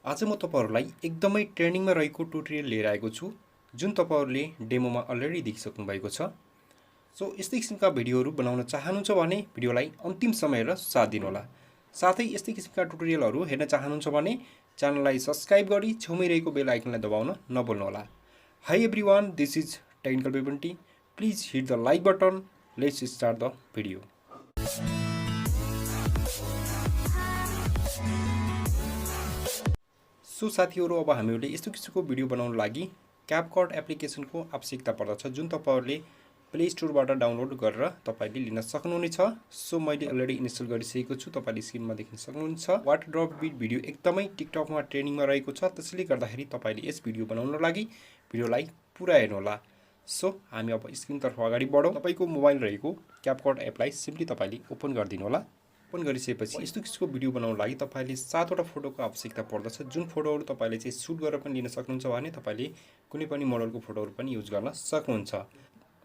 आज म तपाईहरुलाई एकदमै ट्रेन्डिङमा रहेको ट्युटोरियल लिएर आएको छु जुन तपाईहरुले डेमोमा अलरेडी देखिसक्नु भएको छ। सो यस्तै किसिमका भिडियोहरू बनाउन चाहनुहुन्छ भने भिडियोलाई अन्तिमसम्म हेरेर साथ दिनुहोला। साथै यस्तै किसिमका ट्युटोरियलहरू हेर्न चाहनुहुन्छ भने च्यानललाई सब्स्क्राइब गरी छेउमै रहेको बेल आइकनलाई दबाउन नभुल्नुहोला। Hi everyone, this is technical पेपन्टी। Please hit the like button. Let's start the video. So साथीहरु, अब हामीहरूले यस्तो किसिमको भिडियो बनाउन लागि क्यापकट एप्लिकेसनको आवश्यकता पर्दछ जुन तपाईहरुले प्ले स्टोरबाट डाउनलोड गरेर तपाईले लिन सक्नुहुनेछ। सो मैले अलरेडी इन्स्टल गरिसकेको छु, तपाईले स्क्रिनमा देख्न सक्नुहुन्छ। वाटर ड्रप बिट भिडियो एकदमै टिकटकमा ट्रेन्डिङमा रहेको छ, त्यसैले गर्दाखेरि तपाईले यस भिडियो बनाउन लागि भिडियोलाई पुरा हेर्नु होला। सो हामी अब स्क्रिनतर्फ अगाडि बढौं। तपाईको मोबाइल रहेको क्यापकट एपलाई सिम्पली तपाईले ओपन गरिदिनु होला। ओपन गरिसकेपछि यस्तो किसिमको भिडियो बनाउन लागि तपाईले 7 वटा फोटोको आवश्यकता पर्दछ, जुन फोटोहरू तपाईले चाहिँ सुट गरेर पनि लिन सक्नुहुन्छ भने तपाईले कुनै पनि मोडलको फोटोहरू पनि युज गर्न सक्नुहुन्छ।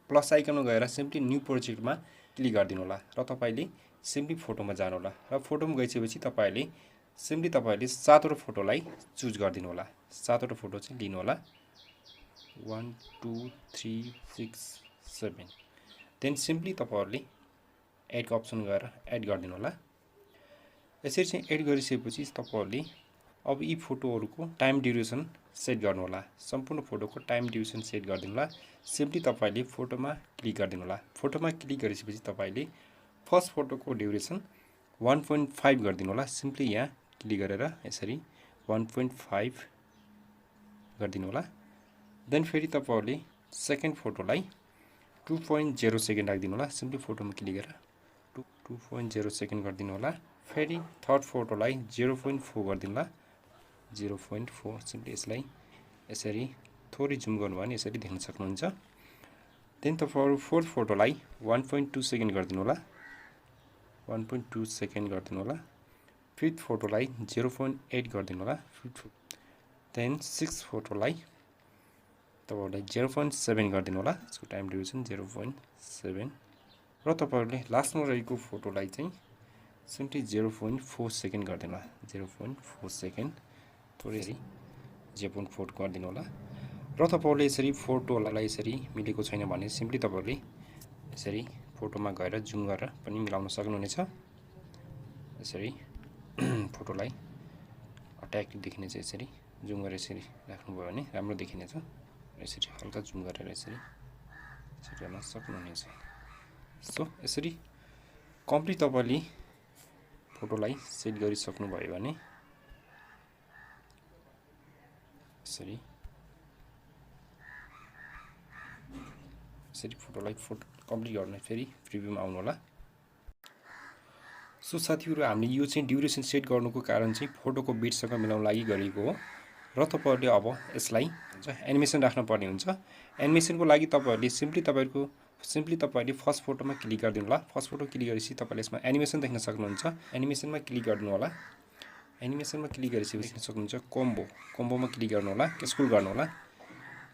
प्लस आइकनमा गएर सिम्पली न्यू प्रोजेक्टमा क्लिक गरिदिनु होला र तपाईले सिम्पली फोटोमा जानु होला र फोटोमा गइसकेपछि तपाईले सिम्पली 7 वटा फोटोलाई चुज गरिदिनु होला। 7 वटा फोटो चाहिँ लिनु होला। 1 2 3 6 7। देन सिम्पली तपाईहरुले एडको अप्सन गएर एड गरिदिनु होला। यसरी चाहिँ एड गरिसकेपछि तपाईहरुले अब यी फोटोहरुको टाइम ड्युरेसन सेट गर्नु होला। सम्पूर्ण फोटोको टाइम ड्युरेसन सेट गरिदिनु होला। सिम्पली तपाईले फोटोमा क्लिक गरिदिनु होला। फोटोमा क्लिक गरिसकेपछि तपाईले फर्स्ट फोटोको ड्युरेसन 1.5 गरिदिनु होला। सिम्पली यहाँ क्लिक गरेर यसरी 1.5 गरिदिनु होला। देन फेरि तपाईहरुले सेकेन्ड फोटोलाई 2.0 सेकेन्ड राखिदिनु होला। सिम्पली फोटोमा क्लिक गरेर 2.0 सेकेन्ड गरिदिनु होला। फेरि थर्ड फोटोलाई 0.4 गरिदिनु होला। 0.4 सिम्पली यसलाई यसरी थोरै जुम गर्नु भने यसरी देख्न सक्नुहुन्छ। देन तपाईहरु फोर्थ फोटोलाई 1.2 सेकेन्ड गरिदिनु होला। 1.2 सेकेन्ड गरिदिनु होला। फिफ्थ फोटोलाई 0.8 गरिदिनु होला। देन सिक्स्थ फोटोलाई तपाईहरुले 0.7 गरिदिनु होला। यसको टाइम ड्युरेसन 0.7 र तपाईहरुले लास्टमा रहेको फोटोलाई चाहिँ सिम्पली 0.4 सेकेन्ड गरिदिनु होला। 0.4 सेकेन्ड थोरै 0.4 गरिदिनु होला र तपाईहरुले यसरी फोटोलाई यसरी मिलेको छैन भने सिम्पली तपाईहरुले यसरी फोटोमा गएर जुम गरेर पनि मिलाउन सक्नुहुनेछ। यसरी फोटोलाई अट्याक देखिने चाहिँ यसरी जुम गरेर यसरी राख्नुभयो भने राम्रो देखिनेछ। यसरी हल्का जुम गरेर यसरी गर्न सक्नुहुनेछ। सो यसरी कम्प्लिट तपाईले फोटोलाई सेट गरिसक्नु भयो भने यसरी फोटोलाई कम्प्लिट गर्न फेरि प्रिभ्यूमा आउनु होला। सो साथीहरु, हामीले यो चाहिँ ड्युरेसन सेट गर्नुको कारण चाहिँ फोटोको बिटसँग मिलाउन लागि गरेको हो र तपाईहरुले अब यसलाई एनिमेसन राख्न पर्ने हुन्छ। एनिमेसनको लागि तपाईहरुले सिम्पली तपाईले फर्स्ट फोटोमा क्लिक गरिदिनु होला। फर्स्ट फोटो क्लिक गरेपछि तपाईले यसमा एनिमेसन देख्न सक्नुहुन्छ। एनिमेसनमा क्लिक गर्नु होला। एनिमेसनमा क्लिक गरिसकेपछि देख्न सक्नुहुन्छ कोम्बोमा क्लिक गर्नु होला। स्क्रोल गर्नु होला।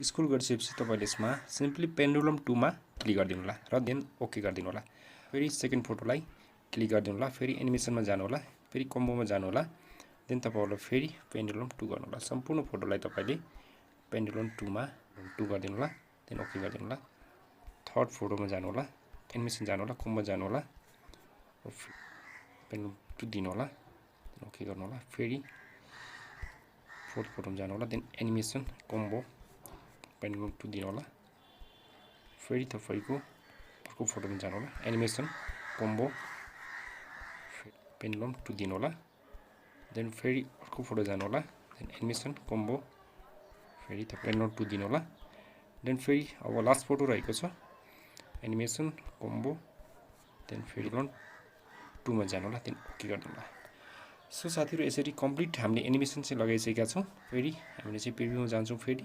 स्क्रोल गरिसकेपछि तपाईले यसमा सिम्पली पेन्डुलम 2 मा क्लिक गरिदिनु होला र देन ओके गरिदिनु होला। फेरि सेकेन्ड फोटोलाई क्लिक गरिदिनु होला। फेरि एनिमेसनमा जानु होला। फेरि कोम्बोमा जानु होला। देन तपाईहरुले फेरि पेन्डुलम 2 गर्नु होला। सम्पूर्ण फोटोलाई तपाईले पेन्डुलम 2 मा 2 गरिदिनु होला। देन ओके गरिदिनु होला। थर्ड फोटोमा जानु होला। एनिमेसन जानु होला। कोम्बो जानु होला। पेन्डुलम 2 दिनु होला। ओके गर्नु होला। फेरि फोर्थ फोटोमा जानु होला। देन एनिमेसन कोम्बो पेन्डुलम 2 दिनु होला। फेरि तपाईको अर्को फोटोमा जानु होला। एनिमेसन कोम्बो पेन्डुलम 2 दिनु होला। देन फेरि अर्को फोटो जानु होला। देन एनिमेसन कोम्बो फेरि पेन्डुलम 2 दिनु होला। देन फेरि अब लास्ट फोटो रहेको छ। एनिमेसन कोम्बो देन फेरि 2 मा जानु होला। देन ओके गर्नु होला। सो साथीहरु, यसरी कम्प्लिट हामीले एनिमेसन चाहिँ लगाइसकेका छौं। फेरि हामीले चाहिँ प्रिभ्यूमा जान्छौं। फेरि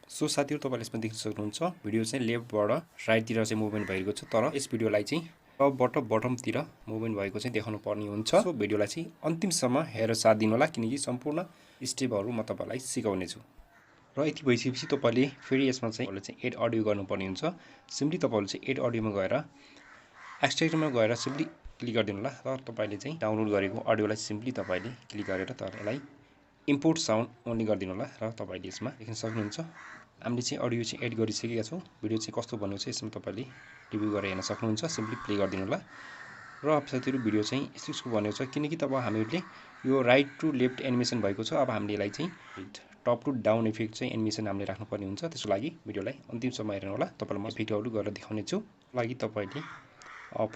सो साथीहरु, तपाईले यसमा देख्न सक्नुहुन्छ भिडियो चाहिँ लेफ्टबाट राइटतिर चाहिँ मुभमेन्ट भइरहेको छ, तर यस भिडियोलाई चाहिँ टपबाट बटमतिर मुभमेन्ट भएको चाहिँ देखाउनु पर्ने हुन्छ। सो भिडियोलाई चाहिँ अन्तिमसम्म हेरेर साथ दिनु होला, किनकि सम्पूर्ण स्टेपहरु म तपाईलाई सिकाउने छु। र यति भइसकेपछि तपाईले फेरि यसमा चाहिँ एड अडियो गर्नुपर्ने हुन्छ। सिम्पली तपाईले चाहिँ एड अडियोमा गएर एक्सट्र्याक्टमा गएर सिम्पली क्लिक गरिदिनु होला र तपाईले चाहिँ डाउनलोड गरेको अडियोलाई सिम्पली तपाईले क्लिक गरेर त्यसलाई इम्पोर्ट साउन्ड ओन्ली गरिदिनु होला र तपाईँले यसमा देख्न सक्नुहुन्छ हामीले चाहिँ अडियो चाहिँ एड गरिसकेका छौँ। भिडियो चाहिँ कस्तो बन्यो चाहिँ यसमा तपाईँले रिभ्यू गरेर हेर्न सक्नुहुन्छ। सिम्पली प्ले गरिदिनु होला र अब साथीहरू भिडियो चाहिँ यस्तो बनेको छ किनकि तब हामीले यो राइट टु लेफ्ट एनिमेसन भएको छ। अब हामीले यसलाई चाहिँ टप टु डाउन इफेक्ट चाहिँ एनिमेसन हामीले राख्नुपर्ने हुन्छ। त्यसको लागि भिडियोलाई अन्तिमसम्म हेर्नु होला। तपाईँलाई म इफेक्टहरू गरेर देखाउने छु। लागि तपाईँले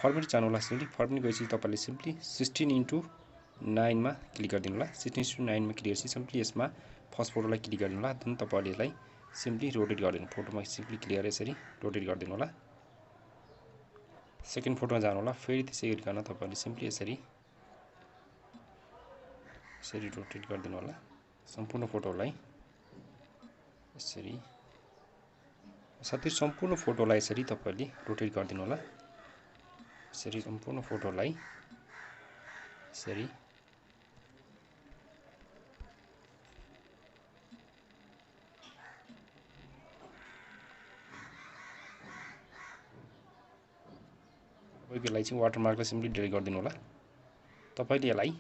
फर्मेट जानु होला। सिम्पली फर्मेट गएपछि तपाईँले सिम्पली 16:9 मा क्लिक गरिदिनु होला। 16:9 मा क्लिक गरेपछि सिम्पली यसमा फर्स्ट फोटोलाई क्लिक गरिदिनु होला। देन तपाईँले यसलाई सिम्पली रोटेट गरिदिनु। फोटोमा सिम्पली क्लिक गरेर यसरी रोटेट गरिदिनु होला। सेकेन्ड फोटोमा जानु होला। फेरि त्यसै गरिकन तपाईँले सिम्पली यसरी रोटेट गरिदिनु होला सम्पूर्ण फोटोलाई। यसरी साथै सम्पूर्ण फोटोलाई यसरी तपाईँले रोटेट गरिदिनु होला। यसरी सम्पूर्ण फोटोलाई यसरी तपाईँलाई चाहिँ वाटरमार्कलाई सिम्पली डिलिट गरिदिनु होला। तपाईँले यसलाई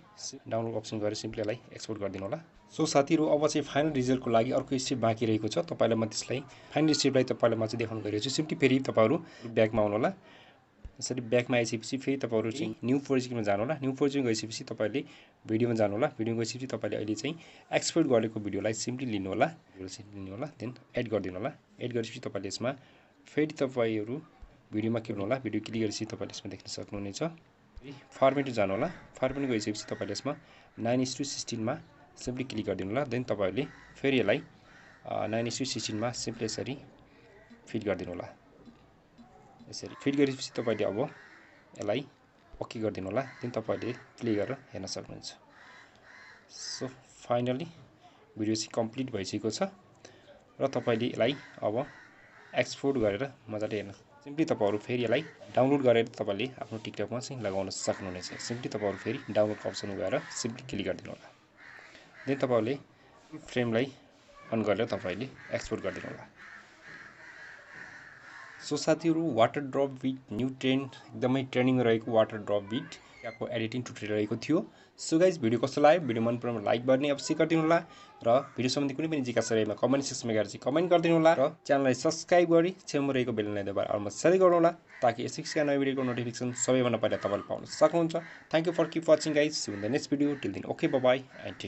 डाउनलोड अप्सन गरेर सिम्पली यसलाई एक्सपोर्ट गरिदिनु होला। सो साथीहरू अब चाहिँ फाइनल रिजल्टको लागि अर्को स्टेप बाँकी रहेको छ। तपाईँलाई म त्यसलाई फाइनल स्टेपलाई तपाईँलाई म चाहिँ देखाउन गइरहेको छु। सिम्पली फेरि तपाईँहरू ब्याकमा आउनु होला। यसरी ब्याकमा आइसकेपछि फेरि तपाईँहरू चाहिँ न्यू प्रोजेक्टमा जानु होला। न्यू प्रोजेक्ट गइसकेपछि तपाईँले भिडियोमा जानु होला। भिडियोमा गइसकेपछि तपाईँले अहिले चाहिँ एक्सपोर्ट गरेको भिडियोलाई सिम्पली लिनु होला। देन एड गरिदिनु होला। एड गरेपछि तपाईँले यसमा फेरि तपाईँहरू भिडियोमा के गर्नु होला। भिडियो क्लिक गरेपछि तपाईँले यसमा देख्न सक्नुहुनेछ। फर्मेट जानु होला। फर्मेट गइसकेपछि तपाईँले यसमा 9:16 मा सिम्पली क्लिक गरिदिनु होला। देन तपाईँले फेरि यसलाई 9:16 मा सिम्पली यसरी फिट गरिदिनु होला। यसरी फिट गरेपछि तपाईँले अब यसलाई ओके गरिदिनु होला। देन तपाईँले प्ले गरेर हेर्न सक्नुहुन्छ। सो फाइनली भिडियो चाहिँ कम्प्लिट भइसकेको छ र तपाईँले यसलाई अब एक्सपोर्ट गरेर मजाले हेर्न सिम्पली तपाईँहरू फेरि यसलाई डाउनलोड गरेर तपाईँले आफ्नो टिकटकमा चाहिँ लगाउन सक्नुहुनेछ। सिम्पली तपाईँहरू फेरि डाउनलोड अप्सन गएर सिम्पली क्लिक गरिदिनु होला। देन तपाईँहरूले फ्रेमलाई अन गरेर तपाईँले एक्सपोर्ट गरिदिनु होला। सो साथीहरू water drop beat new trend एकदमै ट्रेन्डिङमा रहेको वाटर ड्रप बिट यहाँको एडिटिङ ट्युटोरियल रहेको थियो। सो गाइज भिडियो कस्तो लाग्यो? भिडियो मन परेमा लाइक गर्ने अवश्य गरिदिनु होला र भिडियो सम्बन्धी कुनै पनि जिज्ञासा रहेमा कमेन्ट सेक्सनमा गएर चाहिँ कमेन्ट गरिदिनु होला र च्यानललाई सब्सक्राइब गरी छेउमा रहेको बेललाई दबाएर अलमा सबै गर्नु होला ताकि यसै नयाँ भिडियोको नोटिफिकेसन सबैभन्दा पहिला तपाईँले पाउन सक्नुहुन्छ। Thank you for keep watching guys. See you in the next video. Till then okay bye bye and take